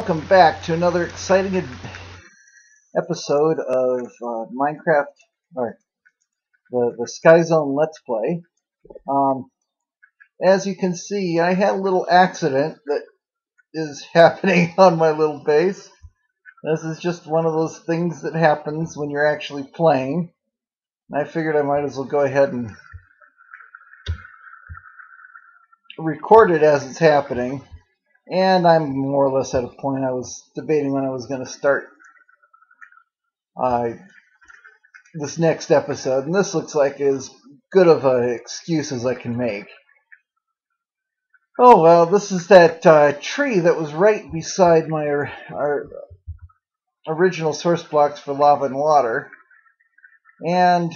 welcome back to another exciting episode of Minecraft, or the SkyZone Let's Play. As you can see, I had a little accident that is happening on my little base. This is just one of those things that happens when you're actually playing. And I figured I might as well go ahead and record it as it's happening. And I'm more or less at a point. I was debating when I was going to start this next episode, and this looks like as good of an excuse as I can make. Oh well, this is that tree that was right beside our original source blocks for lava and water, and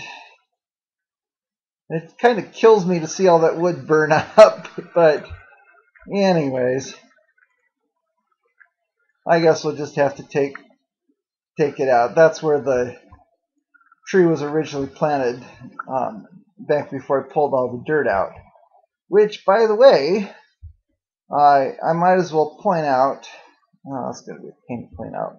it kind of kills me to see all that wood burn up, but anyways, I guess we'll just have to take it out. That's where the tree was originally planted, back before I pulled all the dirt out. Which, by the way, I might as well point out. Oh, that's going to be a pain to point out.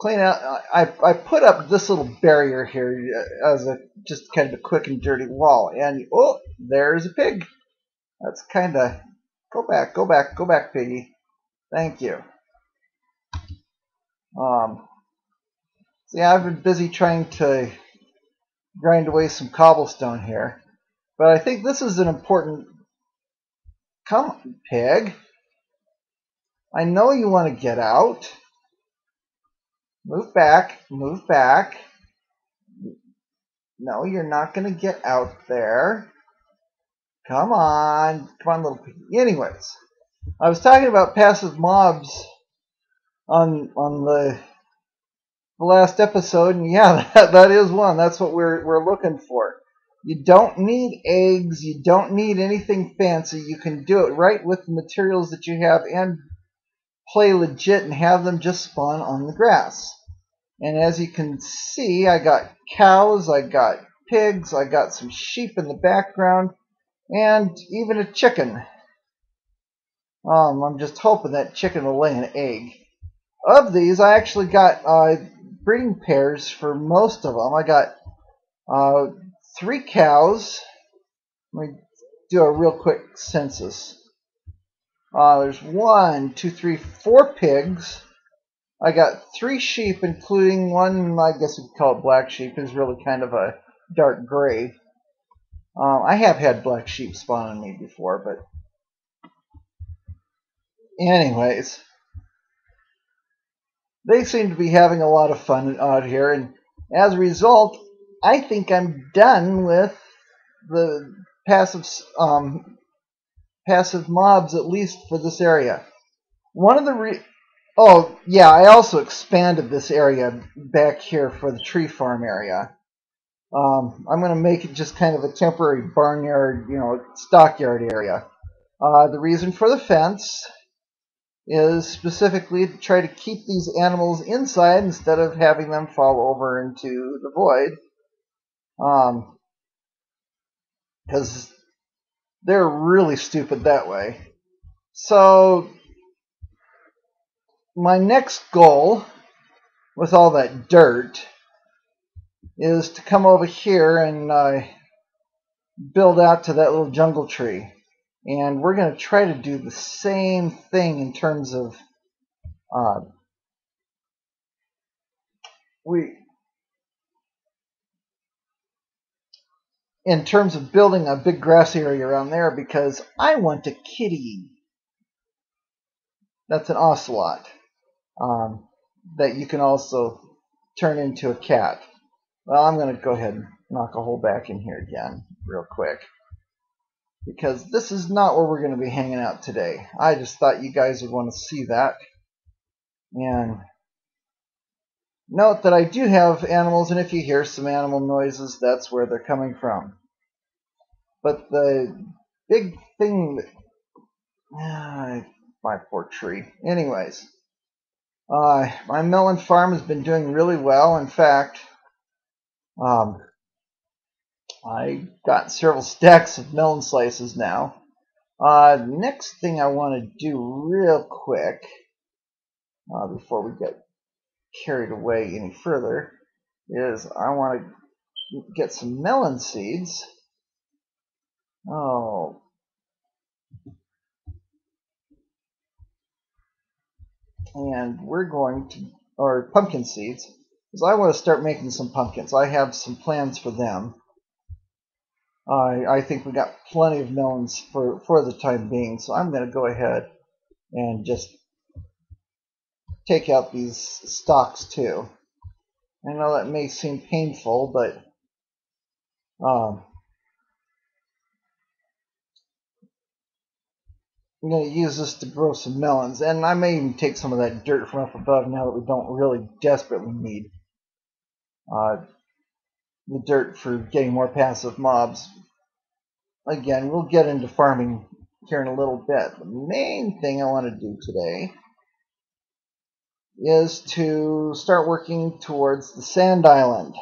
Clean out. I put up this little barrier here as a just kind of a quick and dirty wall, and oh, there's a pig. That's kind of go back, piggy. Thank you. So yeah, I've been busy trying to grind away some cobblestone here, but I think this is an important. Come on, pig. I know you want to get out. Move back. Move back. No, you're not going to get out there. Come on. Come on, little pig. Anyways, I was talking about passive mobs on the last episode, and yeah, that is one. That's what we're looking for. You don't need eggs. You don't need anything fancy. You can do it right with the materials that you have and play legit and have them just spawn on the grass. And as you can see, I got cows, I got pigs, I got some sheep in the background, and even a chicken. I'm just hoping that chicken will lay an egg. Of these, I actually got breeding pairs for most of them. I got 3 cows. Let me do a real quick census. There's 1, 2, 3, 4 pigs. I got 3 sheep, including one, I guess we could call it black sheep. Is really kind of a dark gray. I have had black sheep spawn on me before, but anyways, they seem to be having a lot of fun out here, and as a result, I think I'm done with the passive mobs, at least for this area. One of the oh yeah, I also expanded this area back here for the tree farm area. I'm going to make it just kind of a temporary barnyard, stockyard area. The reason for the fence is specifically to try to keep these animals inside instead of having them fall over into the void. Because they're really stupid that way. So my next goal with all that dirt is to come over here and build out to that little jungle tree. And we're going to try to do the same thing in terms of building a big grass area around there, because I want a kitty. That's an ocelot that you can also turn into a cat. Well, I'm going to go ahead and knock a hole back in here again real quick, because this is not where we're going to be hanging out today. I just thought you guys would want to see that. And note that I do have animals, and if you hear some animal noises, that's where they're coming from. But the big thing that... my poor tree. Anyways, my melon farm has been doing really well. In fact, I got several stacks of melon slices now. Next thing I want to do real quick, before we get carried away any further, is I want to get some melon seeds. Oh, and we're going to, or pumpkin seeds, because I want to start making some pumpkins. I have some plans for them. I think we got plenty of melons for the time being, so I'm going to go ahead and just take out these stalks too. I know that may seem painful, but I'm going to use this to grow some melons, and I may even take some of that dirt from up above now that we don't really desperately need the dirt for getting more passive mobs. Again, we'll get into farming here in a little bit. The main thing I want to do today is to start working towards the sand island.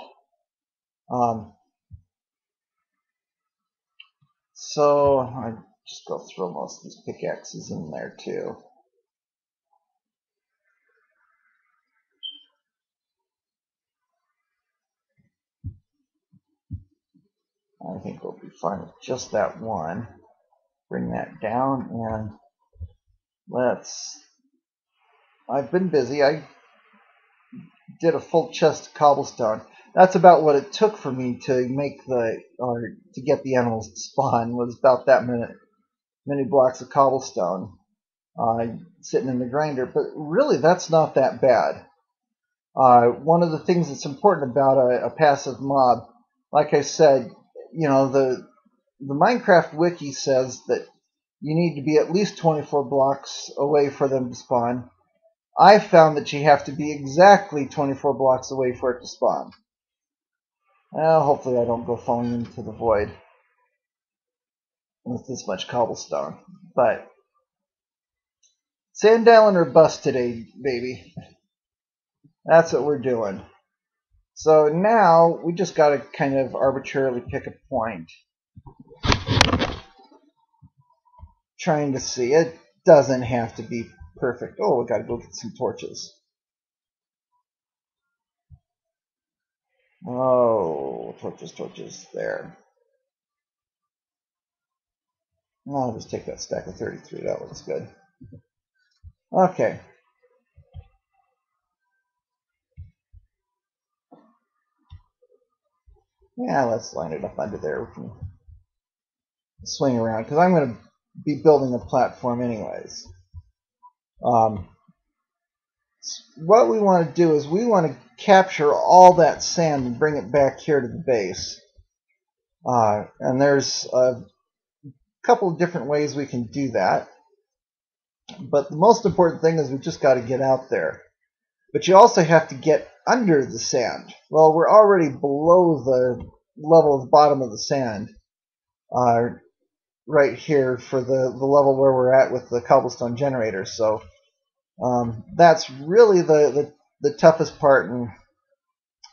So I just go throw most of these pickaxes in there too. I think we'll be fine with just that one. Bring that down and I've been busy. I did a full chest of cobblestone. That's about what it took for me to to get the animals to spawn, was about that many blocks of cobblestone sitting in the grinder. But really, that's not that bad. One of the things that's important about a passive mob, like I said, the Minecraft wiki says that you need to be at least 24 blocks away for them to spawn. I found that you have to be exactly 24 blocks away for it to spawn. Well, hopefully I don't go falling into the void with this much cobblestone. But sand island or bust today, baby. That's what we're doing. So now we just got to kind of arbitrarily pick a point. Trying to see. It doesn't have to be perfect. Oh, we got to go get some torches. Oh, torches there. I'll just take that stack of 33. That looks good. Okay. Yeah, let's line it up under there. We can swing around, because I'm going to be building a platform anyways. What we want to do is we want to capture all that sand and bring it back here to the base. And there's a couple of different ways we can do that. But the most important thing is we just got to get out there. But you also have to get under the sand. Well, we're already below the level of the bottom of the sand right here for the level where we're at with the cobblestone generator. So that's really the toughest part, and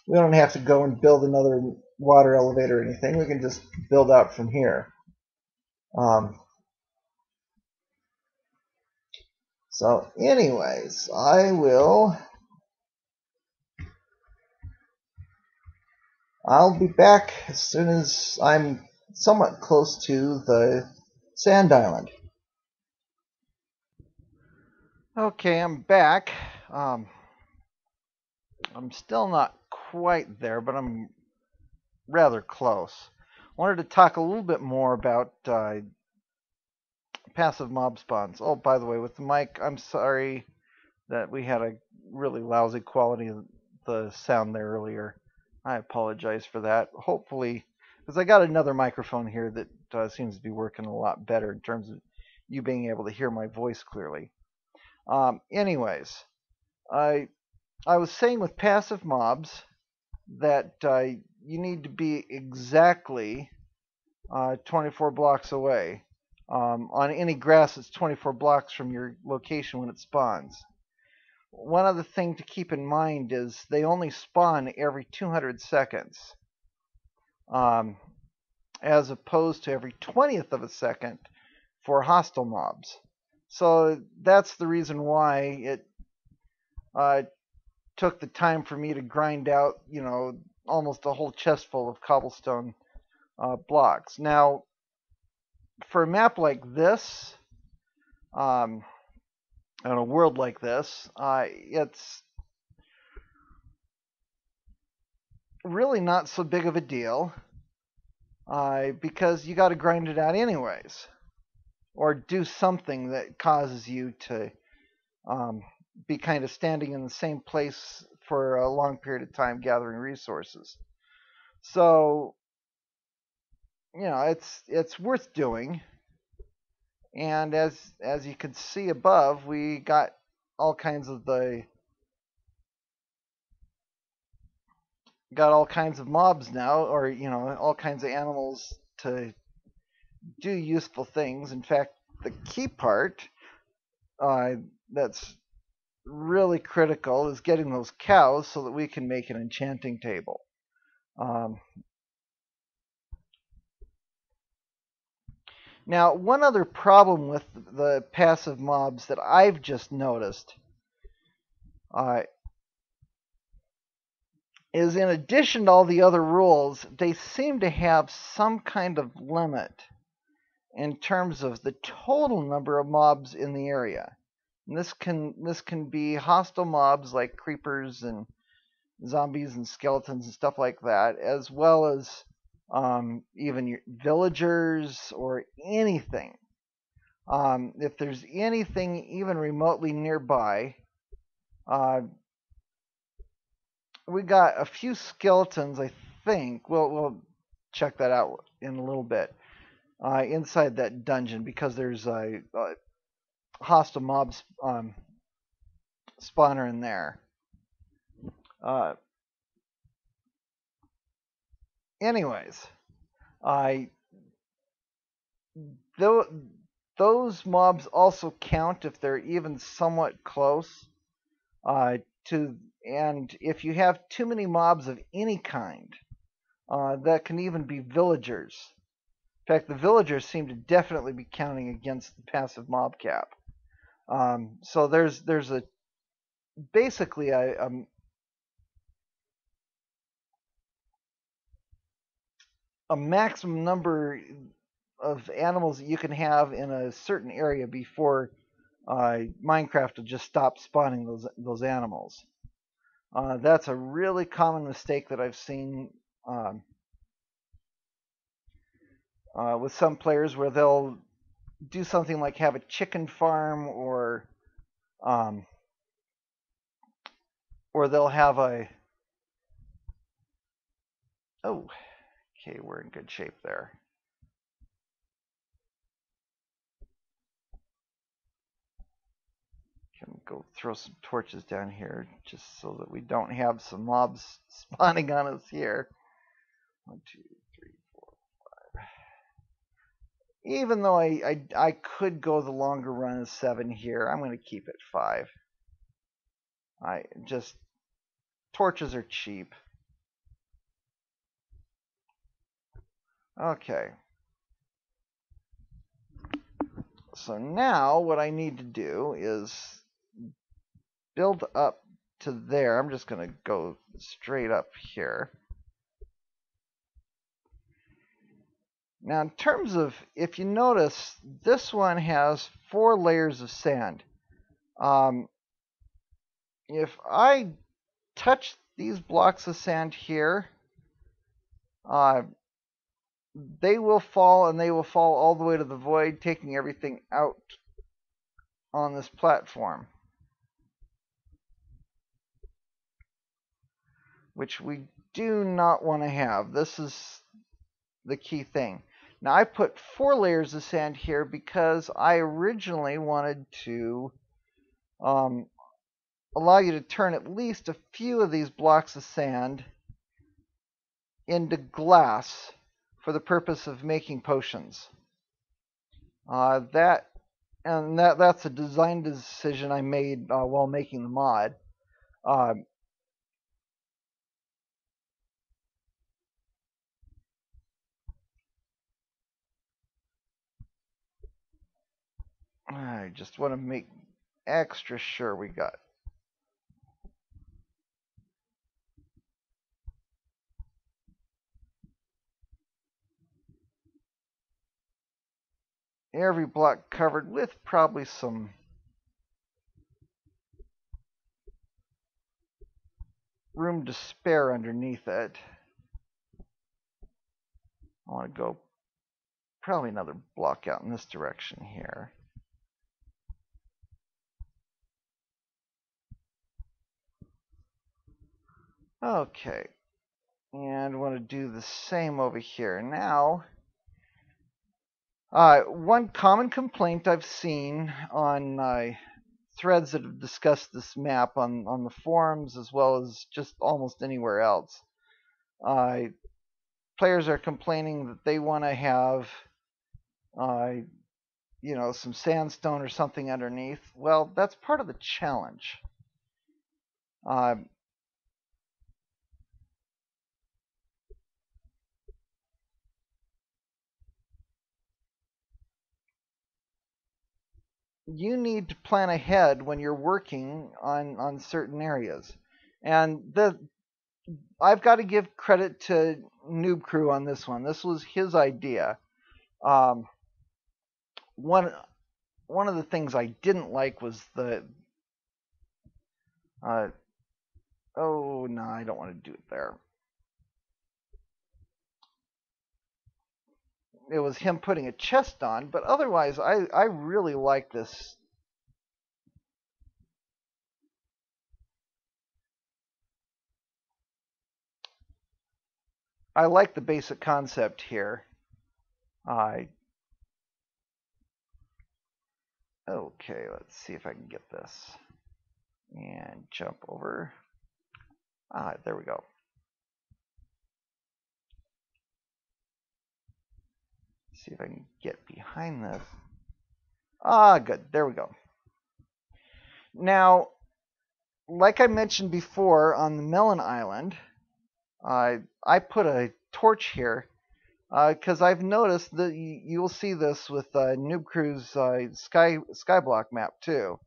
we don't have to go and build another water elevator or anything. We can just build out from here. So anyways, I'll be back as soon as I'm somewhat close to the sand island. Okay, I'm back. I'm still not quite there, but I'm rather close. I wanted to talk a little bit more about passive mob spawns. Oh, by the way, with the mic, I'm sorry that we had a really lousy quality of the sound there earlier. I apologize for that. Hopefully, because I got another microphone here that seems to be working a lot better in terms of you being able to hear my voice clearly. Anyways, I was saying with passive mobs that you need to be exactly 24 blocks away. On any grass that's 24 blocks from your location when it spawns. One other thing to keep in mind is they only spawn every 200 seconds, as opposed to every 20th of a second for hostile mobs. So that's the reason why it took the time for me to grind out, almost a whole chest full of cobblestone blocks. Now, for a map like this, on a world like this, it's really not so big of a deal because you got to grind it out anyways, or do something that causes you to be kind of standing in the same place for a long period of time gathering resources. So, it's worth doing. And as you can see above, we got all kinds of mobs now, or all kinds of animals to do useful things. In fact, the key part that's really critical is getting those cows so that we can make an enchanting table. Now, one other problem with the passive mobs that I've just noticed is, in addition to all the other rules, they seem to have some kind of limit in terms of the total number of mobs in the area. And this can be hostile mobs like creepers and zombies and skeletons and stuff like that, as well as even your villagers or anything. If there's anything even remotely nearby, we got a few skeletons, I think. We'll check that out in a little bit inside that dungeon, because there's a hostile mob spawner in there. Anyways, those mobs also count if they're even somewhat close and if you have too many mobs of any kind, that can even be villagers. In fact, the villagers seem to definitely be counting against the passive mob cap. So there's basically a maximum number of animals that you can have in a certain area before Minecraft will just stop spawning those animals. That's a really common mistake that I've seen with some players, where they'll do something like have a chicken farm, or they'll have a... Oh, okay, we're in good shape there. Can go throw some torches down here just so that we don't have some mobs spawning on us here. 1, 2, 3, 4, 5. Even though I could go the longer run of 7 here, I'm going to keep it 5. Torches are cheap. Okay. So now what I need to do is build up to there. I'm just going to go straight up here. Now, in terms of, if you notice, this one has 4 layers of sand. If I touch these blocks of sand here, they will fall, and they will fall all the way to the void, taking everything out on this platform, which we do not want to have. This is the key thing. Now, I put 4 layers of sand here because I originally wanted to allow you to turn at least a few of these blocks of sand into glass for the purpose of making potions. That's a design decision I made while making the mod. I just want to make extra sure we got every block covered with probably some room to spare underneath it. I want to go probably another block out in this direction here. Okay, and want to do the same over here. Now, one common complaint I've seen on threads that have discussed this map on the forums as well as just almost anywhere else, players are complaining that they want to have some sandstone or something underneath. Well, that's part of the challenge. You need to plan ahead when you're working on certain areas. And I've got to give credit to Noob Crew on this one. This was his idea. Um, one one of the things I didn't like was the oh no, I don't want to do it there. It was him putting a chest on, but otherwise I really like this. I like the basic concept here. Okay, let's see if I can get this. And jump over. There we go. See if I can get behind this. Good. There we go. Now, like I mentioned before on the Melon Island, I put a torch here because I've noticed that you'll see this with Noob Crew's Skyblock map too.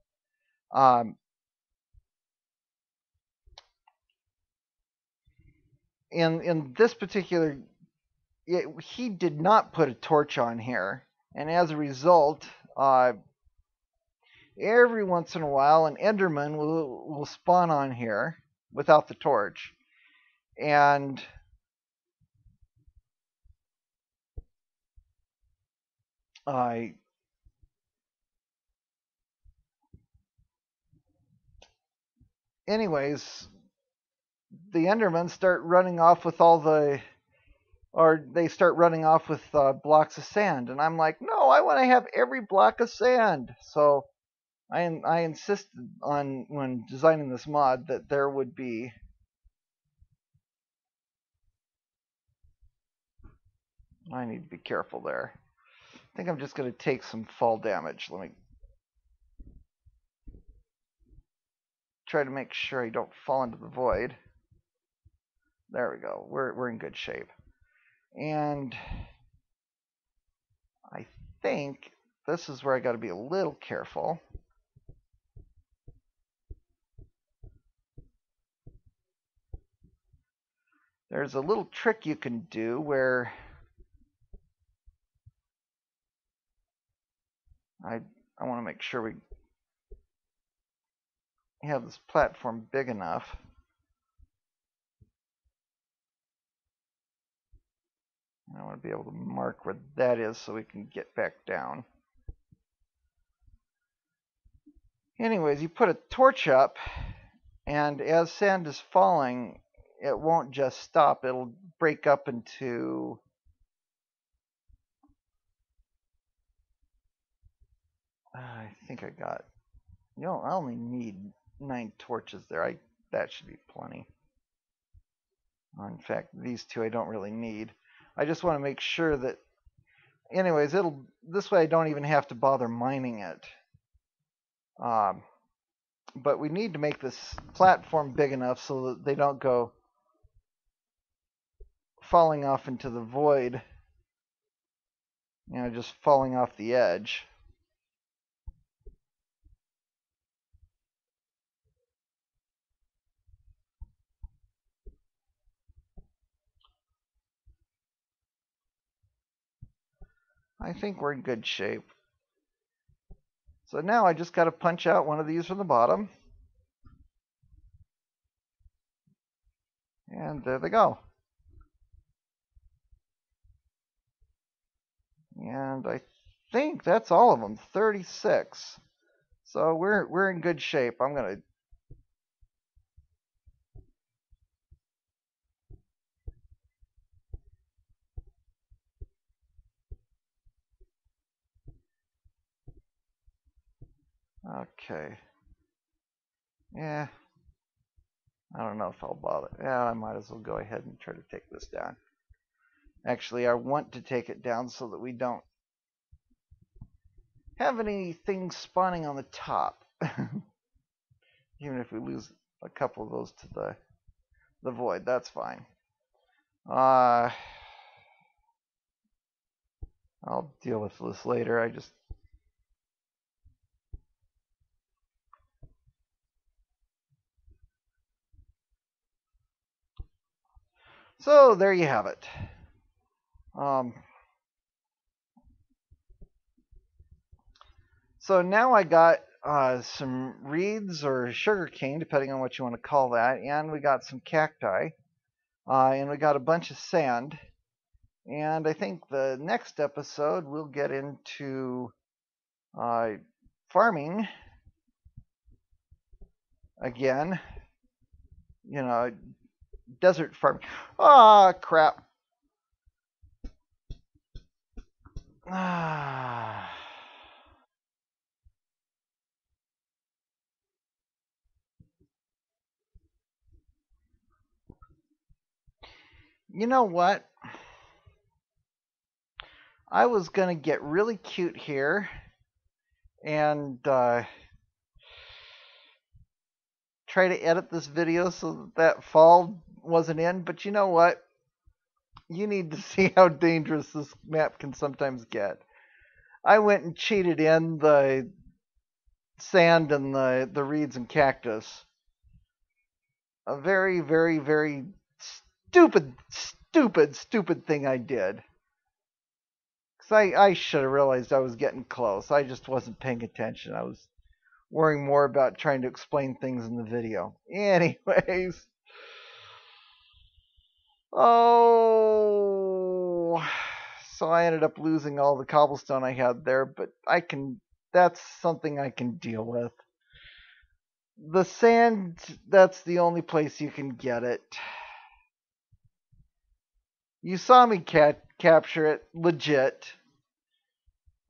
In this particular, he did not put a torch on here, and as a result, every once in a while an Enderman will spawn on here without the torch, and anyways, the Endermen start running off with they start running off with blocks of sand, and I'm like, no, I want to have every block of sand. So I insisted on when designing this mod that there would be. I need to be careful there. I think I'm just going to take some fall damage. Let me try to make sure I don't fall into the void. There we go. We're in good shape. And I think this is where I got to be a little careful. There's a little trick you can do where I want to make sure we have this platform big enough. I want to be able to mark where that is so we can get back down. Anyways, you put a torch up, and as sand is falling, it won't just stop. It'll break up into I think I got. I only need 9 torches there. That should be plenty. In fact, these two I don't really need. I just want to make sure that. Anyways, this way I don't even have to bother mining it. But we need to make this platform big enough so that they don't go falling off into the void. Just falling off the edge. I think we're in good shape. So now I just got to punch out one of these from the bottom. And there they go. And I think that's all of them, 36. So we're in good shape. I'm gonna. Okay. Yeah. I don't know if I'll bother. Yeah, I might as well go ahead and try to take this down. Actually, I want to take it down so that we don't have anything spawning on the top. Even if we lose a couple of those to the void, that's fine. I'll deal with this later. So there you have it. So now I got some reeds or sugar cane, depending on what you want to call that, and we got some cacti, and we got a bunch of sand. And I think the next episode we'll get into farming again. You know, desert farming. Ah, crap. Ah. You know what? I was going to get really cute here and try to edit this video so that fall wasn't in, but you know what? You need to see how dangerous this map can sometimes get. I went and cheated in the sand and the reeds and cactus. A very, very, very stupid thing I did. Because I should have realized I was getting close. I just wasn't paying attention. I was worrying more about trying to explain things in the video. Anyways. Oh. So I ended up losing all the cobblestone I had there, but that's something I can deal with. The sand, that's the only place you can get it. You saw me capture it, legit.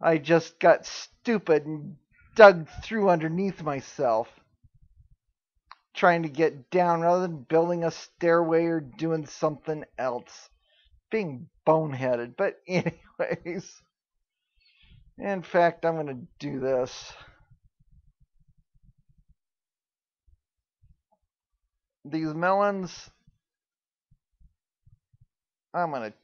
I just got stupid and dug through underneath myself, trying to get down rather than building a stairway or doing something else. Being boneheaded. But anyways, in fact, I'm going to do this. These melons, I'm going to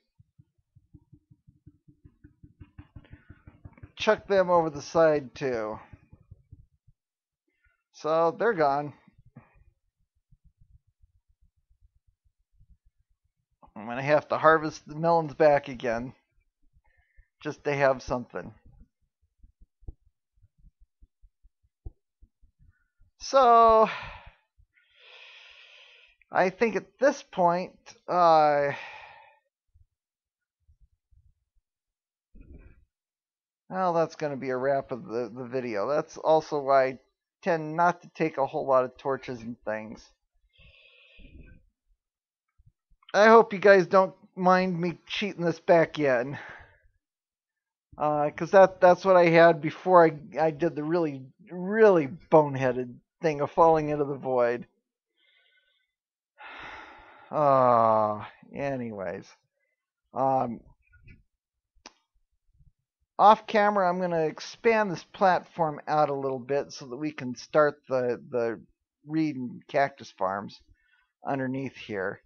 chuck them over the side too. So they're gone. I'm going to have to harvest the melons back again just to have something. So I think at this point, well, that's going to be a wrap of the video. That's also why I tend not to take a whole lot of torches and things. I hope you guys don't mind me cheating this back in. Because that's what I had before I did the really, really boneheaded thing of falling into the void. Anyways. Off camera, I'm going to expand this platform out a little bit so that we can start the reed and cactus farms underneath here.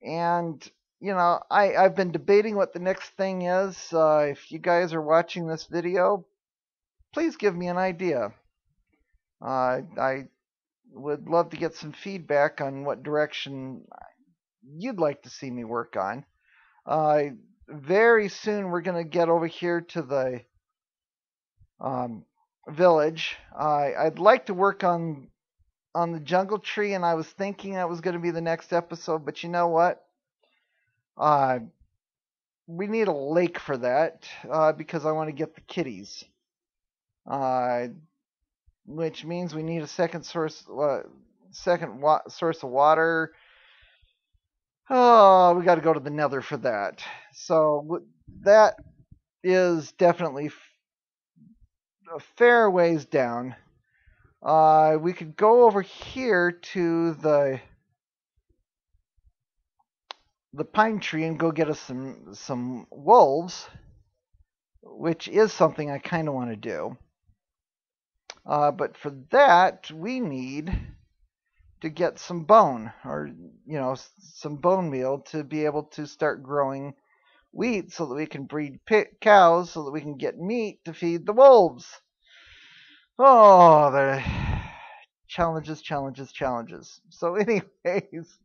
And, you know, I've been debating what the next thing is. If you guys are watching this video, please give me an idea. I would love to get some feedback on what direction you'd like to see me work on. very soon we're going to get over here to the village. I'd like to work on the jungle tree, and I was thinking that was going to be the next episode, but you know what? Uh, we need a lake for that because I want to get the kitties. Uh, which means we need a source of water. Oh, we got to go to the Nether for that. So that is definitely a fair ways down. We could go over here to the pine tree and go get us some wolves, which is something I kind of want to do. But for that, we need to get some bone, or some bone meal to be able to start growing wheat, so that we can breed cows, so that we can get meat to feed the wolves. Oh, the challenges, challenges, challenges. So, anyways,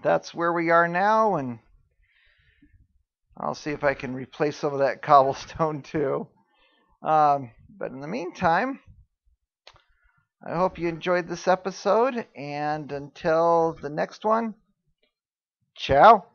that's where we are now, and I'll see if I can replace some of that cobblestone too. But in the meantime, I hope you enjoyed this episode, and until the next one, ciao.